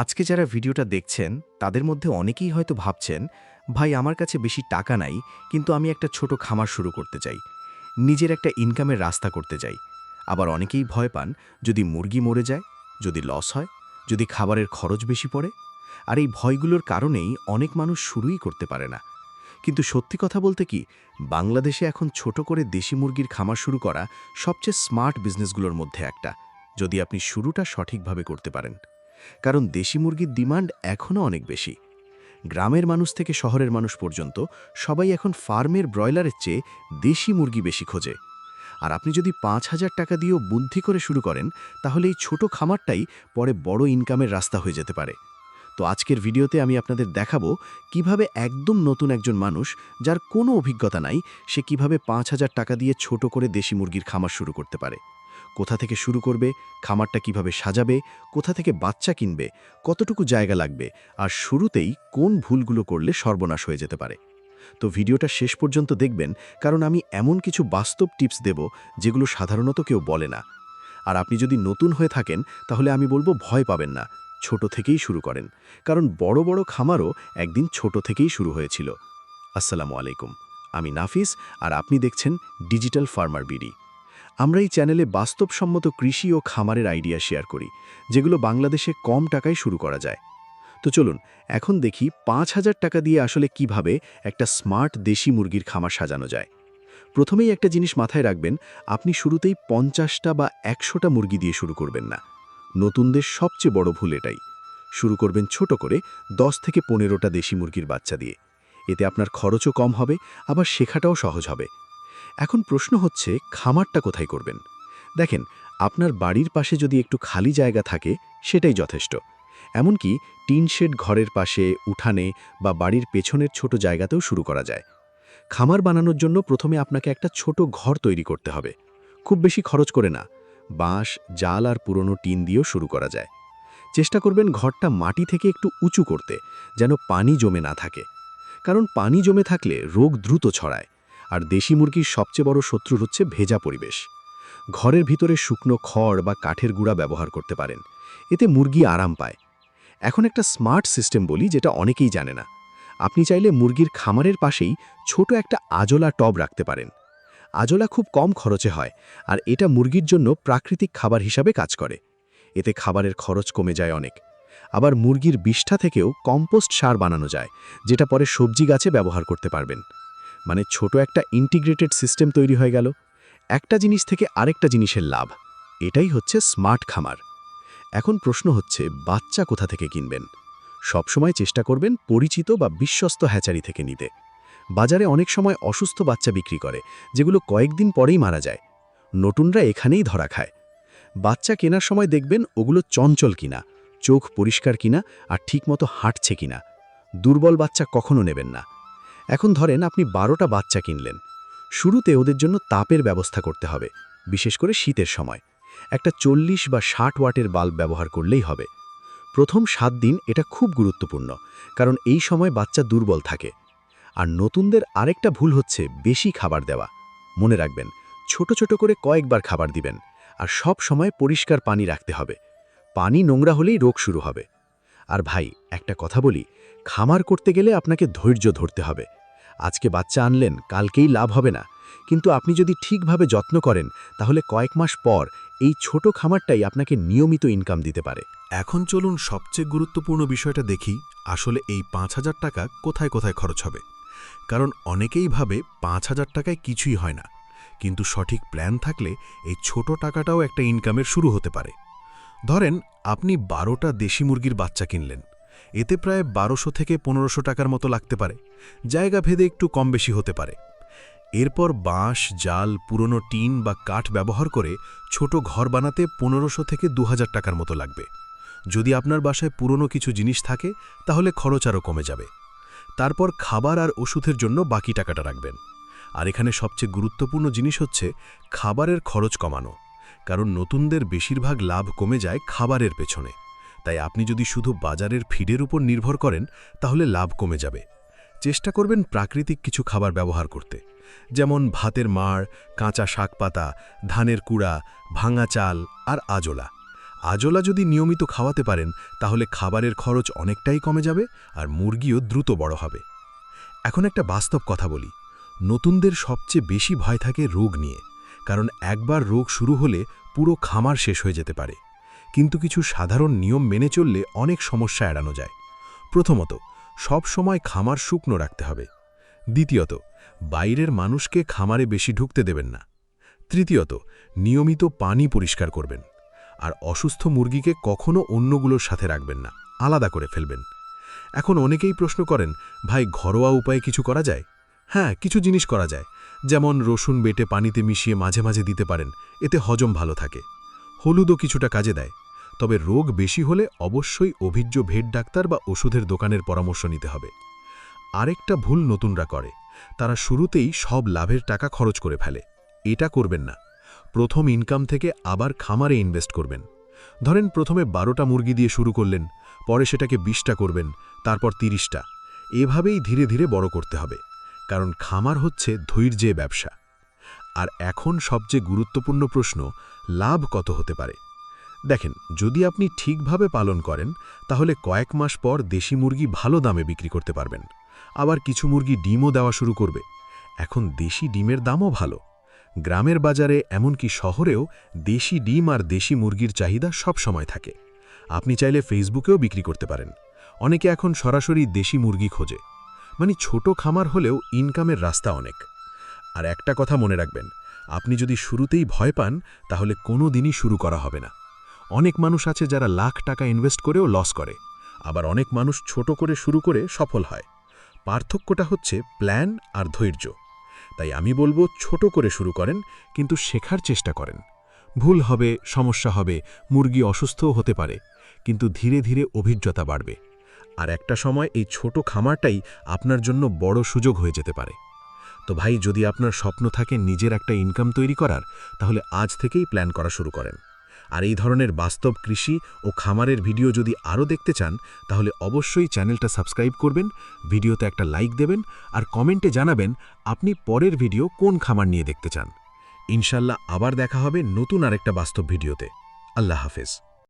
আজকে যারা ভিডিওটা দেখছেন তাদের মধ্যে অনেকেই হয়তো ভাবছেন, ভাই আমার কাছে বেশি টাকা নাই, কিন্তু আমি একটা ছোট খামার শুরু করতে চাই, নিজের একটা ইনকামের রাস্তা করতে চাই। আবার অনেকেই ভয় পান, যদি মুরগি মরে যায়, যদি লস হয়, যদি খাবারের খরচ বেশি পড়ে। আর এই ভয়গুলোর কারণেই অনেক মানুষ শুরুই করতে পারে না। কিন্তু সত্যি কথা বলতে কি, বাংলাদেশে এখন ছোট করে দেশি মুরগির খামার শুরু করা সবচেয়ে স্মার্ট বিজনেসগুলোর মধ্যে একটা, যদি আপনি শুরুটা সঠিকভাবে করতে পারেন। কারণ দেশি মুরগির ডিমান্ড এখনও অনেক বেশি। গ্রামের মানুষ থেকে শহরের মানুষ পর্যন্ত সবাই এখন ফার্মের ব্রয়লারের চেয়ে দেশি মুরগি বেশি খোঁজে। আর আপনি যদি ৫,০০০ টাকা দিয়েও বুদ্ধি করে শুরু করেন, তাহলে এই ছোট খামারটাই পরে বড় ইনকামের রাস্তা হয়ে যেতে পারে। তো আজকের ভিডিওতে আমি আপনাদের দেখাবো কিভাবে একদম নতুন একজন মানুষ, যার কোনো অভিজ্ঞতা নাই, সে কিভাবে ৫,০০০ টাকা দিয়ে ছোট করে দেশি মুরগির খামার শুরু করতে পারে। কোথা থেকে শুরু করবে, খামারটা কিভাবে সাজাবে, কোথা থেকে বাচ্চা কিনবে, কতটুকু জায়গা লাগবে, আর শুরুতেই কোন ভুলগুলো করলে সর্বনাশ হয়ে যেতে পারে। তো ভিডিওটা শেষ পর্যন্ত দেখবেন, কারণ আমি এমন কিছু বাস্তব টিপস দেব যেগুলো সাধারণত কেউ বলে না। আর আপনি যদি নতুন হয়ে থাকেন, তাহলে আমি বলবো ভয় পাবেন না, ছোট থেকেই শুরু করেন। কারণ বড় বড় খামারও একদিন ছোট থেকেই শুরু হয়েছিল। আসসালামু আলাইকুম, আমি নাফিস, আর আপনি দেখছেন ডিজিটাল ফার্মার বিডি। আমরা এই চ্যানেলে বাস্তবসম্মত কৃষি ও খামারের আইডিয়া শেয়ার করি, যেগুলো বাংলাদেশে কম টাকায় শুরু করা যায়। তো চলুন এখন দেখি ৫,০০০ টাকা দিয়ে আসলে কিভাবে একটা স্মার্ট দেশি মুরগির খামার সাজানো যায়। প্রথমেই একটা জিনিস মাথায় রাখবেন, আপনি শুরুতেই ৫০টা বা ১০০টা মুরগি দিয়ে শুরু করবেন না। নতুনদের সবচেয়ে বড় ভুল এটাই। শুরু করবেন ছোট করে, ১০ থেকে ১৫টা দেশি মুরগির বাচ্চা দিয়ে। এতে আপনার খরচও কম হবে, আবার শেখাটাও সহজ হবে। এখন প্রশ্ন হচ্ছে, খামারটা কোথায় করবেন? দেখেন, আপনার বাড়ির পাশে যদি একটু খালি জায়গা থাকে, সেটাই যথেষ্ট। এমনকি টিন শেড ঘরের পাশে, উঠানে বা বাড়ির পেছনের ছোট জায়গাতেও শুরু করা যায়। খামার বানানোর জন্য প্রথমে আপনাকে একটা ছোট ঘর তৈরি করতে হবে। খুব বেশি খরচ করে না, বাঁশ, জাল আর পুরনো টিন দিয়েও শুরু করা যায়। চেষ্টা করবেন ঘরটা মাটি থেকে একটু উঁচু করতে, যেন পানি জমে না থাকে। কারণ পানি জমে থাকলে রোগ দ্রুত ছড়ায়। আর দেশি মুরগির সবচেয়ে বড় শত্রু হচ্ছে ভেজা পরিবেশ। ঘরের ভিতরে শুকনো খড় বা কাঠের গুঁড়া ব্যবহার করতে পারেন, এতে মুরগি আরাম পায়। এখন একটা স্মার্ট সিস্টেম বলি, যেটা অনেকেই জানে না। আপনি চাইলে মুরগির খামারের পাশেই ছোট একটা আজলা টব রাখতে পারেন। আজলা খুব কম খরচে হয়, আর এটা মুরগির জন্য প্রাকৃতিক খাবার হিসাবে কাজ করে। এতে খাবারের খরচ কমে যায় অনেক। আবার মুরগির বিষ্ঠা থেকেও কম্পোস্ট সার বানানো যায়, যেটা পরে সবজি গাছে ব্যবহার করতে পারবেন। মানে ছোট একটা ইন্টিগ্রেটেড সিস্টেম তৈরি হয়ে গেল। একটা জিনিস থেকে আরেকটা জিনিসের লাভ। এটাই হচ্ছে স্মার্ট খামার। এখন প্রশ্ন হচ্ছে, বাচ্চা কোথা থেকে কিনবেন? সবসময় চেষ্টা করবেন পরিচিত বা বিশ্বস্ত হ্যাচারি থেকে নিতে। বাজারে অনেক সময় অসুস্থ বাচ্চা বিক্রি করে, যেগুলো কয়েকদিন পরেই মারা যায়। নতুনরা এখানেই ধরা খায়। বাচ্চা কেনার সময় দেখবেন ওগুলো চঞ্চল কিনা, চোখ পরিষ্কার কিনা, আর ঠিকমতো হাঁটছে কিনা। দুর্বল বাচ্চা কখনো নেবেন না। এখন ধরেন আপনি ১২টা বাচ্চা কিনলেন। শুরুতে ওদের জন্য তাপের ব্যবস্থা করতে হবে, বিশেষ করে শীতের সময়। একটা ৪০ বা ৬০ ওয়াটের বাল্ব ব্যবহার করলেই হবে। প্রথম ৭ দিন এটা খুব গুরুত্বপূর্ণ, কারণ এই সময় বাচ্চা দুর্বল থাকে। আর নতুনদের আরেকটা ভুল হচ্ছে বেশি খাবার দেওয়া। মনে রাখবেন, ছোট ছোট করে কয়েকবার খাবার দিবেন, আর সব সময় পরিষ্কার পানি রাখতে হবে। পানি নোংরা হলেই রোগ শুরু হবে। আর ভাই, একটা কথা বলি, খামার করতে গেলে আপনাকে ধৈর্য ধরতে হবে। আজকে বাচ্চা আনলেন, কালকেই লাভ হবে না। কিন্তু আপনি যদি ঠিকভাবে যত্ন করেন, তাহলে কয়েক মাস পর এই ছোট খামারটাই আপনাকে নিয়মিত ইনকাম দিতে পারে। এখন চলুন সবচেয়ে গুরুত্বপূর্ণ বিষয়টা দেখি, আসলে এই ৫,০০০ টাকা কোথায় কোথায় খরচ হবে। কারণ অনেকেই ভাবে ৫,০০০ টাকায় কিছুই হয় না, কিন্তু সঠিক প্ল্যান থাকলে এই ছোট টাকাটাও একটা ইনকামের শুরু হতে পারে। ধরেন আপনি ১২টা দেশি মুরগির বাচ্চা কিনলেন, এতে প্রায় ১২০০ থেকে ১৫০০ টাকার মতো লাগতে পারে। জায়গা ভেদে একটু কম বেশি হতে পারে। এরপর বাঁশ, জাল, পুরনো টিন বা কাঠ ব্যবহার করে ছোট ঘর বানাতে ১৫০০ থেকে ২০০০ টাকার মতো লাগবে। যদি আপনার বাসায় পুরনো কিছু জিনিস থাকে, তাহলে খরচ আরও কমে যাবে। তারপর খাবার আর ওষুধের জন্য বাকি টাকাটা রাখবেন। আর এখানে সবচেয়ে গুরুত্বপূর্ণ জিনিস হচ্ছে খাবারের খরচ কমানো। কারণ নতুনদের বেশিরভাগ লাভ কমে যায় খাবারের পেছনে। তাই আপনি যদি শুধু বাজারের ফিডের উপর নির্ভর করেন, তাহলে লাভ কমে যাবে। চেষ্টা করবেন প্রাকৃতিক কিছু খাবার ব্যবহার করতে, যেমন ভাতের মাড়, কাঁচা শাকপাতা, ধানের কুড়া, ভাঙা চাল আর আজলা। আজলা যদি নিয়মিত খাওয়াতে পারেন তাহলে খাবারের খরচ অনেকটাই কমে যাবে আর মুরগিও দ্রুত বড় হবে। এখন একটা বাস্তব কথা বলি, নতুনদের সবচেয়ে বেশি ভয় থাকে রোগ নিয়ে, কারণ একবার রোগ শুরু হলে পুরো খামার শেষ হয়ে যেতে পারে। কিন্তু কিছু সাধারণ নিয়ম মেনে চললে অনেক সমস্যা এড়ানো যায়। প্রথমত, সব সময় খামার শুকনো রাখতে হবে। দ্বিতীয়ত, বাইরের মানুষকে খামারে বেশি ঢুকতে দেবেন না। তৃতীয়ত, নিয়মিত পানি পরিষ্কার করবেন। আর অসুস্থ মুরগিকে কখনো অন্যগুলোর সাথে রাখবেন না, আলাদা করে ফেলবেন। এখন অনেকেই প্রশ্ন করেন, ভাই ঘরোয়া উপায়ে কিছু করা যায়? হ্যাঁ, কিছু জিনিস করা যায়। যেমন রসুন বেটে পানিতে মিশিয়ে মাঝে মাঝে দিতে পারেন, এতে হজম ভালো থাকে। হলুদও কিছুটা কাজে দেয়। তবে রোগ বেশি হলে অবশ্যই অভিজ্ঞ ভেট ডাক্তার বা ওষুধের দোকানের পরামর্শ নিতে হবে। আরেকটা ভুল নতুনরা করে, তারা শুরুতেই সব লাভের টাকা খরচ করে ফেলে। এটা করবেন না। প্রথম ইনকাম থেকে আবার খামারে ইনভেস্ট করবেন। ধরেন প্রথমে 12টা মুরগি দিয়ে শুরু করলেন, পরে সেটাকে 20টা করবেন, তারপর 30টা। এভাবেই ধীরে ধীরে বড় করতে হবে, কারণ খামার হচ্ছে ধৈর্যের ব্যবসা। আর এখন সবচেয়ে গুরুত্বপূর্ণ প্রশ্ন, লাভ কত হতে পারে? দেখেন, যদি আপনি ঠিকভাবে পালন করেন তাহলে কয়েক মাস পর দেশি মুরগি ভালো দামে বিক্রি করতে পারবেন। আবার কিছু মুরগি ডিমও দেওয়া শুরু করবে। এখন দেশি ডিমের দামও ভালো। গ্রামের বাজারে এমনকি শহরেও দেশি ডিম আর দেশি মুরগির চাহিদা সব সময় থাকে। আপনি চাইলে ফেসবুকেও বিক্রি করতে পারেন। অনেকে এখন সরাসরি দেশি মুরগি খোঁজে। মানে ছোট খামার হলেও ইনকামের রাস্তা অনেক। আর একটা কথা মনে রাখবেন, আপনি যদি শুরুতেই ভয় পান তাহলে কোনো দিনই শুরু করা হবে না। অনেক মানুষ আছে যারা লাখ টাকা ইনভেস্ট করেও লস করে, আবার অনেক মানুষ ছোট করে শুরু করে সফল হয়। পার্থক্যটা হচ্ছে প্ল্যান আর ধৈর্য। তাই আমি বলবো, ছোট করে শুরু করেন, কিন্তু শেখার চেষ্টা করেন। ভুল হবে, সমস্যা হবে, মুরগি অসুস্থও হতে পারে, কিন্তু ধীরে ধীরে অভিজ্ঞতা বাড়বে। আর একটা সময় এই ছোট খামারটাই আপনার জন্য বড় সুযোগ হয়ে যেতে পারে। তো ভাই, যদি আপনার স্বপ্ন থাকে নিজের একটা ইনকাম তৈরি করার, তাহলে আজ থেকেই প্ল্যান করা শুরু করেন। আর এই ধরনের বাস্তব কৃষি ও খামারের ভিডিও যদি আরও দেখতে চান তাহলে অবশ্যই চ্যানেলটা সাবস্ক্রাইব করবেন, ভিডিওতে একটা লাইক দেবেন, আর কমেন্টে জানাবেন আপনি পরের ভিডিও কোন খামার নিয়ে দেখতে চান। ইনশাল্লাহ আবার দেখা হবে নতুন আরেকটা বাস্তব ভিডিওতে। আল্লাহ হাফেজ।